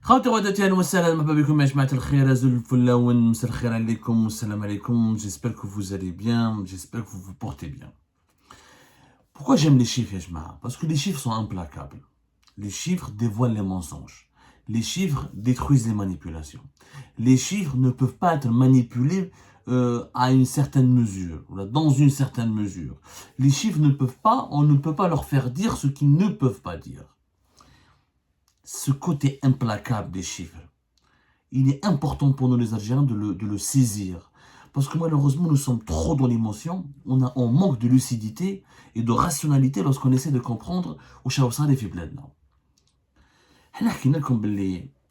خواتي وخواتاتي اهلا وسهلا مرحبا بكم يا جماعة الخير ازول الفلاون مساء الخير عليكم والسلام عليكم. J'espère que vous allez bien, j'espère que vous vous portez bien. Pourquoi j'aime les chiffres ya jma'a? Parce que les chiffres sont implacables. Les chiffres dévoilent les mensonges. Les chiffres détruisent les manipulations. Les chiffres ne peuvent pas être manipulés à une certaine mesure, dans une certaine mesure. Les chiffres ne peuvent pas, on ne peut pas leur faire dire ce qu'ils ne peuvent pas dire. Ce côté implacable des chiffres, il est important pour nous les Algériens de le saisir. Parce que malheureusement, nous sommes trop dans l'émotion, on manque de lucidité et de rationalité lorsqu'on essaie de comprendre où ça les fait plein.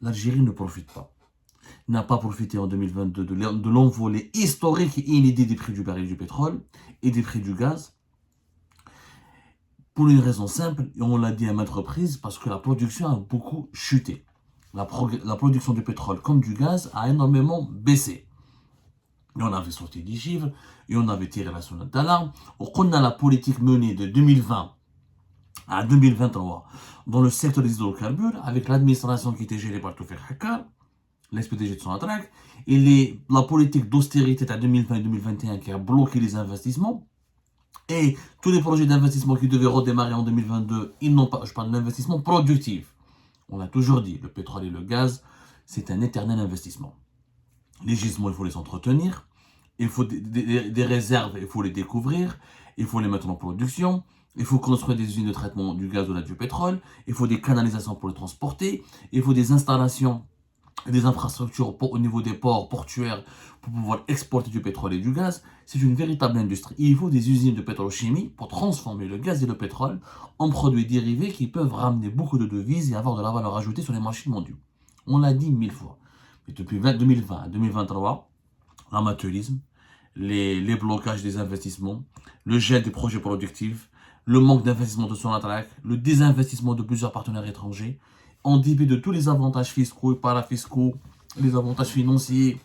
L'Algérie ne profite pas. N'a pas profité en 2022 de l'envolée historique et inédit des prix du baril du pétrole et des prix du gaz. Pour une raison simple, et on l'a dit à maintes reprises, parce que la production a beaucoup chuté. La production du pétrole comme du gaz a énormément baissé. Et on avait sorti des chiffres, et on avait tiré la sonnette d'alarme. On a la politique menée de 2020 à 2023 dans le secteur des hydrocarbures, avec l'administration qui était gérée par Toufiq Hakkar, l'ex-PDG de Sonatrach, et la politique d'austérité de 2020 et 2021 qui a bloqué les investissements. Et tous les projets d'investissement qui devaient redémarrer en 2022, ils n'ont pas, je parle d'investissement productif. On l'a toujours dit, le pétrole et le gaz, c'est un éternel investissement. Les gisements, il faut les entretenir, il faut des réserves, il faut les découvrir, il faut les mettre en production, il faut construire des usines de traitement du gaz ou du pétrole, il faut des canalisations pour les transporter, il faut des installations, des infrastructures au niveau des ports portuaires pour pouvoir exporter du pétrole et du gaz. C'est une véritable industrie. Il faut des usines de pétrochimie pour transformer le gaz et le pétrole en produits dérivés qui peuvent ramener beaucoup de devises et avoir de la valeur ajoutée sur les marchés mondiaux. On l'a dit 1000 fois. Mais depuis 2020 à 2023, l'amateurisme, les blocages des investissements, le gel des projets productifs, le manque d'investissement de Sonatrach, le désinvestissement de plusieurs partenaires étrangers, en dépit de tous les avantages fiscaux et parafiscaux, les avantages financiers,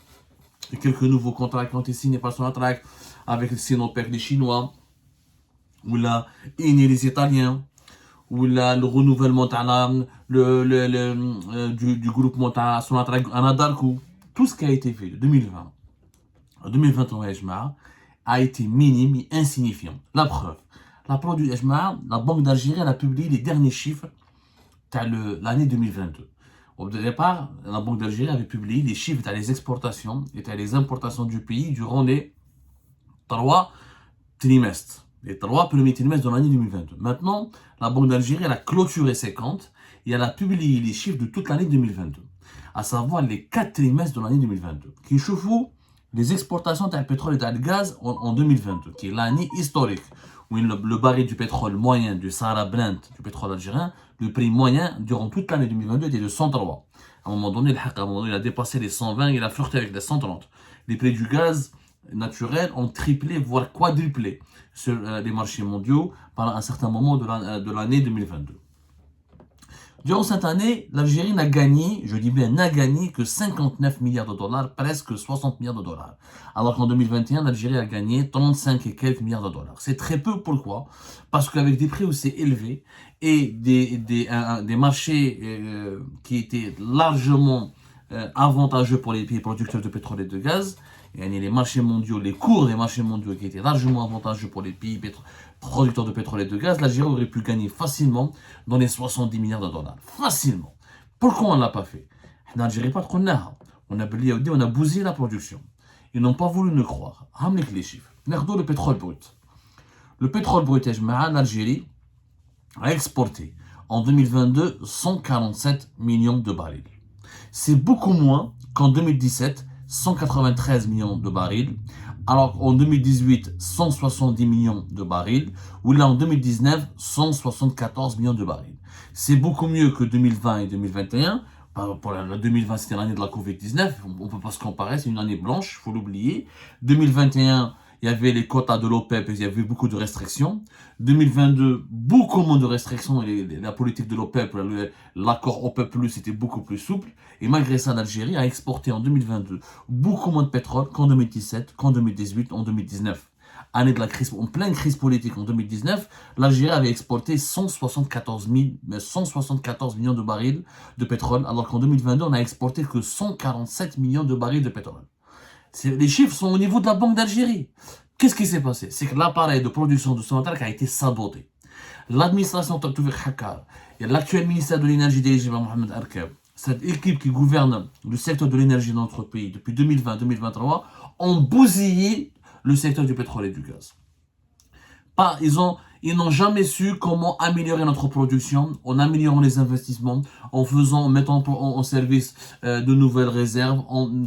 et quelques nouveaux contrats qui ont été signés par Sonatrach avec les Sinopec, les Chinois, ou la Eni, les Italiens, ou le renouvellement du groupement Sonatrach Anadarko. Tout ce qui a été fait de 2020 à 2021 a été minime et insignifiant. La preuve, la Banque d'Algérie a publié les derniers chiffres de l'année 2022. Au départ, la Banque d'Algérie avait publié les chiffres des exportations et les importations du pays durant les 3 trimestres, les 3 premiers trimestres de l'année 2022. Maintenant, la Banque d'Algérie a clôturé ses comptes et elle a publié les chiffres de toute l'année 2022, à savoir les 4 trimestres de l'année 2022, qui chauffent les exportations de pétrole et de gaz en 2022, qui est l'année historique, où le baril du pétrole moyen du Sahara Brent, du pétrole algérien, le prix moyen durant toute l'année 2022 était de 103. À un moment donné, il a dépassé les 120, il a flirté avec les 130. Les prix du gaz naturel ont triplé, voire quadruplé sur les marchés mondiaux pendant un certain moment de l'année 2022. Durant cette année, l'Algérie n'a gagné, je dis bien n'a gagné que 59 milliards de dollars, presque 60 milliards de dollars. Alors qu'en 2021, l'Algérie a gagné 35 et quelques milliards de dollars. C'est très peu, pourquoi? Parce qu'avec des prix aussi élevés et des marchés qui étaient largement avantageux pour les pays producteurs de pétrole et de gaz, et les marchés mondiaux, les cours des marchés mondiaux qui étaient largement avantageux pour les pays producteurs de pétrole et de gaz, l'Algérie aurait pu gagner facilement dans les 70 milliards de dollars. Facilement. Pourquoi on ne l'a pas fait? L'Algérie pas trop n'a. On a bousillé la production. Ils n'ont pas voulu nous croire. Ramenez les chiffres. Regardons le pétrole brut. Le pétrole brut, l'Algérie a exporté en 2022 147 millions de barils. C'est beaucoup moins qu'en 2017, 193 millions de barils, alors qu'en 2018, 170 millions de barils, ou là en 2019, 174 millions de barils. C'est beaucoup mieux que 2020 et 2021. Pour la 2020, c'était l'année de la Covid-19, on ne peut pas se comparer, c'est une année blanche, il faut l'oublier. 2021, il y avait les quotas de l'OPEP, il y avait beaucoup de restrictions. 2022, beaucoup moins de restrictions, et la politique de l'OPEP, l'accord OPEP+, était beaucoup plus souple. Et malgré ça, l'Algérie a exporté en 2022 beaucoup moins de pétrole qu'en 2017, qu'en 2018, en 2019. année de la crise, en pleine crise politique en 2019, l'Algérie avait exporté 174 millions de barils de pétrole, alors qu'en 2022, on n'a exporté que 147 millions de barils de pétrole. Les chiffres sont au niveau de la Banque d'Algérie. Qu'est-ce qui s'est passé? C'est que l'appareil de production de Sonatrach a été saboté. L'administration Toufik Hakar et l'actuel ministère de l'énergie dirigé par Mohamed Arkeb, cette équipe qui gouverne le secteur de l'énergie dans notre pays depuis 2020-2023, ont bousillé le secteur du pétrole et du gaz. Ils n'ont jamais su comment améliorer notre production en améliorant les investissements, en mettant en service de nouvelles réserves, en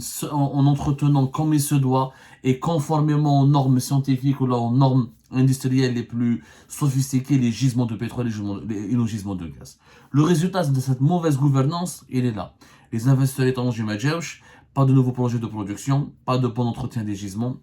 entretenant comme il se doit et conformément aux normes scientifiques ou aux normes industrielles les plus sophistiquées, les gisements de pétrole et les gisements de gaz. Le résultat de cette mauvaise gouvernance, il est là. Les investisseurs étrangers majeurs, pas de nouveaux projets de production, pas de bon entretien des gisements.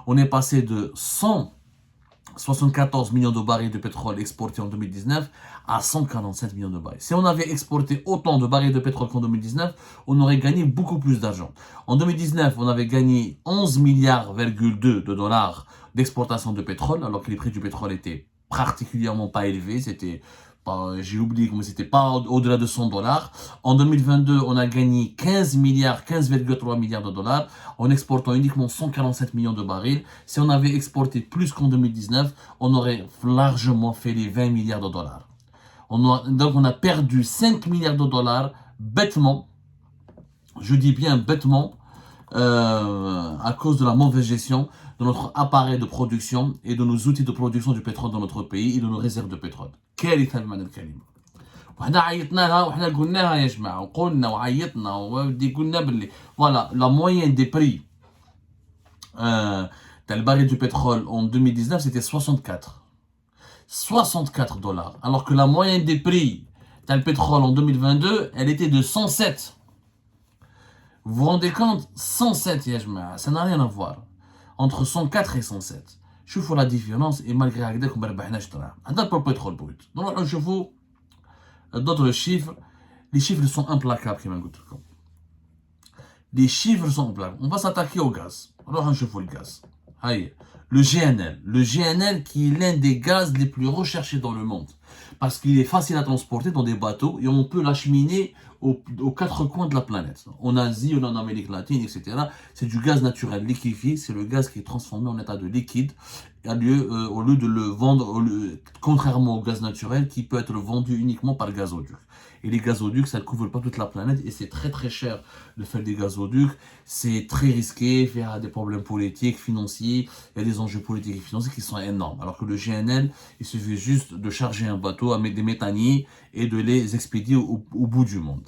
On est passé de 174 millions de barils de pétrole exportés en 2019 à 147 millions de barils. Si on avait exporté autant de barils de pétrole qu'en 2019, on aurait gagné beaucoup plus d'argent. En 2019, on avait gagné 11 milliards de dollars d'exportation de pétrole, alors que les prix du pétrole étaient particulièrement pas élevés. J'ai oublié comment c'était pas au-delà de 100 dollars. En 2022, on a gagné 15,3 milliards de dollars en exportant uniquement 147 millions de barils. Si on avait exporté plus qu'en 2019, on aurait largement fait les 20 milliards de dollars. Donc on a perdu 5 milliards de dollars bêtement, je dis bien bêtement, à cause de la mauvaise gestion de notre appareil de production et de nos outils de production du pétrole dans notre pays et de nos réserves de pétrole. كارثة بمعنى الكلمة. وحنا عيطنا لها وحنا قلناها يا جماعة وقلنا وعيطنا ودي قلنا باللي voilà la moyenne des prix le baril du pétrole en 2019 c'était 64 dollars alors que la moyenne des prix le pétrole en 2022 elle était de 107. Vous vous rendez compte? 107 يا جماعة, ça n'a rien à voir entre 104 et 107. شوفوا la différence et malgré هكذاك ما ربحناش دراهم. هذا pour pétrole brut. نروحوا نشوفوا d'autres chiffres. Les chiffres sont implacables كما قلت لكم. Les chiffres sont implacables. On va s'attaquer au gaz. نروحوا نشوفوا le gaz. هاي le GNL qui est l'un des gaz les plus recherchés dans le monde parce qu'il est facile à transporter dans des bateaux et on peut l'acheminer aux quatre coins de la planète, en Asie, en Amérique latine, etc. C'est du gaz naturel liquéfié, c'est le gaz qui est transformé en état de liquide au lieu de le vendre, contrairement au gaz naturel qui peut être vendu uniquement par gazoduc. Et les gazoducs, ça ne couvre pas toute la planète et c'est très très cher de faire des gazoducs. C'est très risqué, il y a des problèmes politiques, financiers, il y a des enjeux politiques et financiers qui sont énormes. Alors que le GNL, il suffit juste de charger un bateau avec des méthaniers et de les expédier au bout du monde.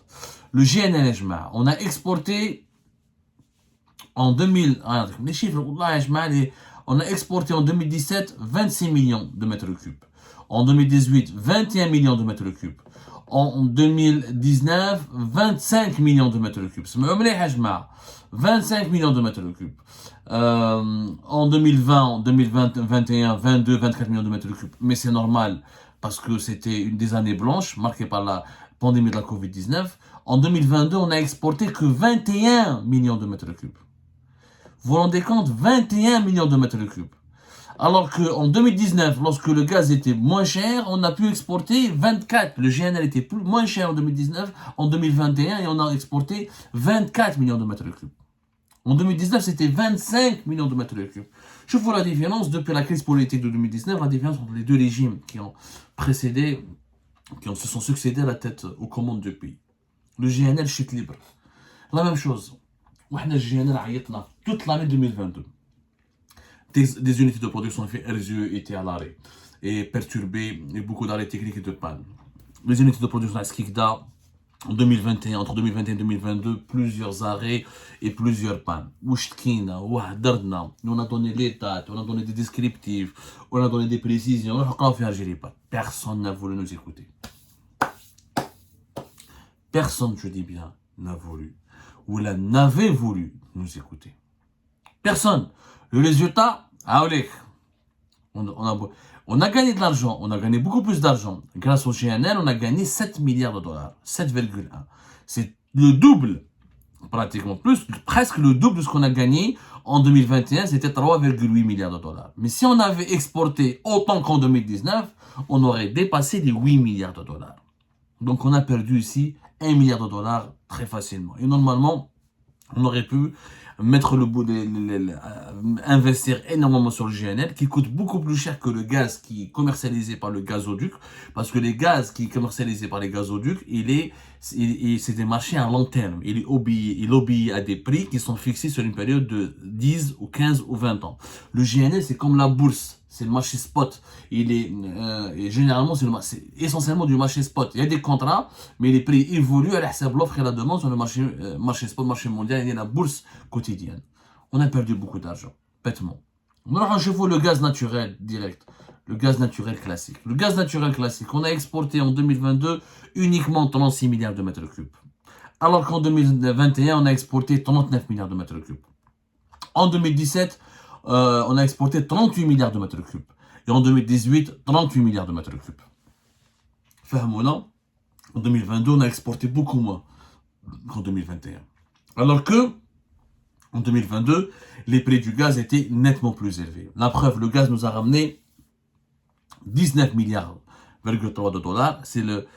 Le GNL, on a exporté en 2000, les chiffres, on a exporté en 2017 26 millions de mètres cubes. En 2018, 21 millions de mètres cubes. En 2019, 25 millions de mètres cubes. 25 millions de mètres cubes. En 2020, en 2021, 22, 24 millions de mètres cubes. Mais c'est normal parce que c'était des années blanches marquées par la pandémie de la Covid-19. En 2022, on n'a exporté que 21 millions de mètres cubes. Vous vous rendez compte? 21 millions de mètres cubes. Alors qu'en 2019, lorsque le gaz était moins cher, on a pu exporter 24. Le GNL était moins cher en 2019, en 2021, et on a exporté 24 millions de mètres cubes. En 2019, c'était 25 millions de mètres cubes. Je vois la différence depuis la crise politique de 2019, la différence entre les deux régimes qui ont précédé, se sont succédés à la tête aux commandes du pays. Le GNL chute libre. La même chose. Le GNL عيطنا toute l'année 2022. Des unités de production RSE étaient à l'arrêt et perturbées et beaucoup d'arrêts techniques et de panne. Les unités de production à Skikda, en 2021, entre 2021 et 2022, plusieurs arrêts et plusieurs pannes. On a donné l'état, on a donné des descriptifs, on a donné des précisions, personne n'a voulu nous écouter. Personne, je dis bien, n'a voulu ou n'avait voulu nous écouter. Personne. Le résultat, on a gagné de l'argent, on a gagné beaucoup plus d'argent. Grâce au GNL, on a gagné 7 milliards de dollars, 7,1. C'est le double, pratiquement plus, presque le double de ce qu'on a gagné En 2021, c'était 3,8 milliards de dollars. Mais si on avait exporté autant qu'en 2019, on aurait dépassé les 8 milliards de dollars. Donc on a perdu ici 1 milliard de dollars très facilement. Et normalement, on aurait pu mettre le bout investir énormément sur le GNL qui coûte beaucoup plus cher que le gaz qui est commercialisé par le gazoduc, parce que les gaz qui est commercialisé par les gazoducs, c'est des marchés à long terme. Il obéit à des prix qui sont fixés sur une période de 10 ou 15 ou 20 ans. Le GNL, c'est comme la bourse. C'est le marché spot. Et généralement, c'est essentiellement du marché spot. Il y a des contrats, mais les prix évoluent à l'offre et la demande sur le marché spot, marché mondial, et la bourse quotidienne. On a perdu beaucoup d'argent, bêtement. Maintenant, je vois le gaz naturel direct. Le gaz naturel classique. Le gaz naturel classique, on a exporté en 2022 uniquement 36 milliards de mètres cubes. Alors qu'en 2021, on a exporté 39 milliards de mètres cubes. En 2017, on a exporté 38 milliards de mètres cubes. Et en 2018, 38 milliards de mètres cubes. En 2022, on a exporté beaucoup moins qu'en 2021. Alors que, en 2022, les prix du gaz étaient nettement plus élevés. La preuve, le gaz nous a ramené 19 milliards de dollars. C'est les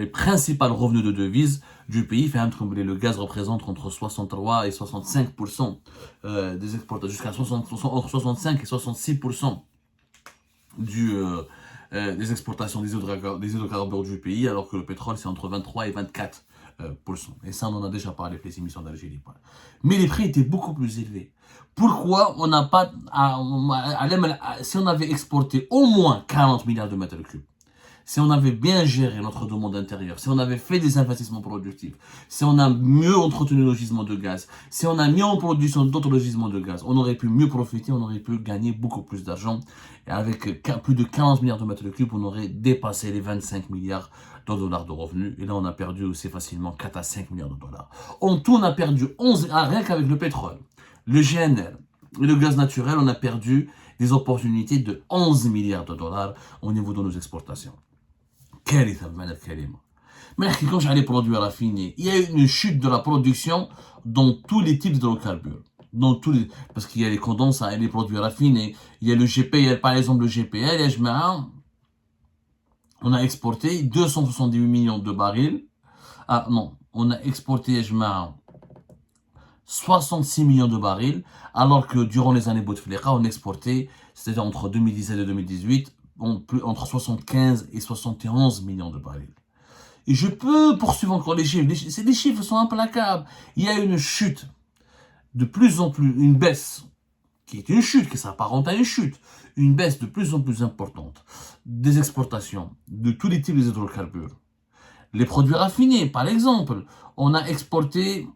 principaux revenus de devises du pays. Le gaz représente entre 63 et 65% des exportations, jusqu'à entre 65 et 66% des exportations des hydrocarbures du pays, alors que le pétrole c'est entre 23 et 24%. Et ça, on en a déjà parlé avec les émissions d'Algérie. Mais les prix étaient beaucoup plus élevés. Pourquoi on n'a pas, si on avait exporté au moins 40 milliards de mètres cubes, si on avait bien géré notre demande intérieure, si on avait fait des investissements productifs, si on a mieux entretenu nos gisements de gaz, si on a mis en production d'autres gisements de gaz, on aurait pu mieux profiter, on aurait pu gagner beaucoup plus d'argent. Et avec plus de 15 milliards de mètres cubes, on aurait dépassé les 25 milliards de dollars de revenus. Et là, on a perdu aussi facilement 4 à 5 milliards de dollars. En tout, on a perdu 11, rien qu'avec le pétrole, le GNL et le gaz naturel, on a perdu des opportunités de 11 milliards de dollars au niveau de nos exportations. Mais quand j'allais produire raffiné, il y a eu une chute de la production dans tous les types d'hydrocarbures. Parce qu'il y a les condensats et les produits raffinés. Il y a le GPL, par exemple le GPL, et on a exporté 278 millions de barils. Ah non, on a exporté 66 millions de barils, alors que durant les années Bouteflika, on exportait, c'était entre 2017 et 2018, entre 75 et 71 millions de barils. Et je peux poursuivre encore les chiffres. Les chiffres sont implacables. Il y a une chute, de plus en plus, une baisse, qui est une chute, qui s'apparente à une chute, une baisse de plus en plus importante des exportations de tous les types d'hydrocarbures. Les produits raffinés, par exemple, on a exporté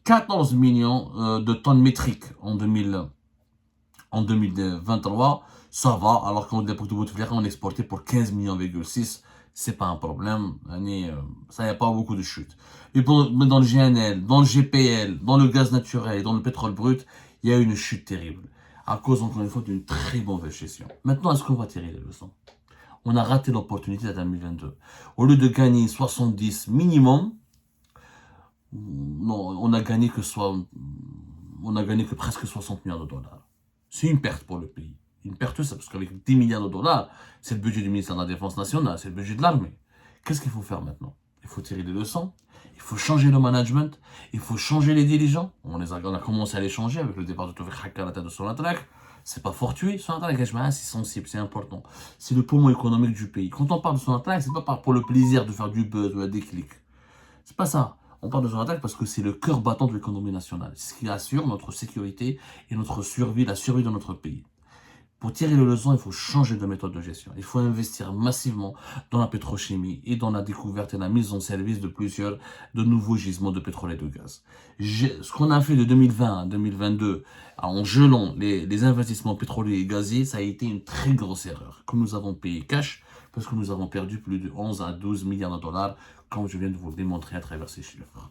14 millions de tonnes métriques en 2023, ça va, alors qu'en dépôt de Bouteflika, on exportait pour 15 millions,6, c'est pas un problème, ça n'y a pas beaucoup de chute. Mais dans le GNL, dans le GPL, dans le gaz naturel, dans le pétrole brut, il y a une chute terrible, à cause encore une fois d'une très mauvaise gestion. Maintenant, est-ce qu'on va tirer les leçons? On a raté l'opportunité de 2022. Au lieu de gagner 70 minimum, non, on a gagné que presque 60 milliards de dollars. C'est une perte pour le pays. Une perte, ça, parce qu'avec 10 milliards de dollars, c'est le budget du ministère de la Défense nationale, c'est le budget de l'armée. Qu'est-ce qu'il faut faire maintenant? Il faut tirer des leçons, il faut changer le management, il faut changer les dirigeants. On a commencé à les changer avec le départ de Tawfiq Hakka à la tête de Sonatrach. C'est pas fortuit, Sonatrach, c'est sensible, c'est important. C'est le poumon économique du pays. Quand on parle de Sonatrach, c'est pas pour le plaisir de faire du buzz ou des clics. C'est pas ça. On parle de Sonatrach parce que c'est le cœur battant de l'économie nationale. C'est ce qui assure notre sécurité et notre survie, la survie de notre pays. Pour tirer les leçons, il faut changer de méthode de gestion. Il faut investir massivement dans la pétrochimie et dans la découverte et la mise en service de nouveaux gisements de pétrole et de gaz. Ce qu'on a fait de 2020 à 2022 en gelant les investissements pétroliers et gaziers, ça a été une très grosse erreur que nous avons payé cash parce que nous avons perdu plus de 11 à 12 milliards de dollars, comme je viens de vous le démontrer à travers ces chiffres.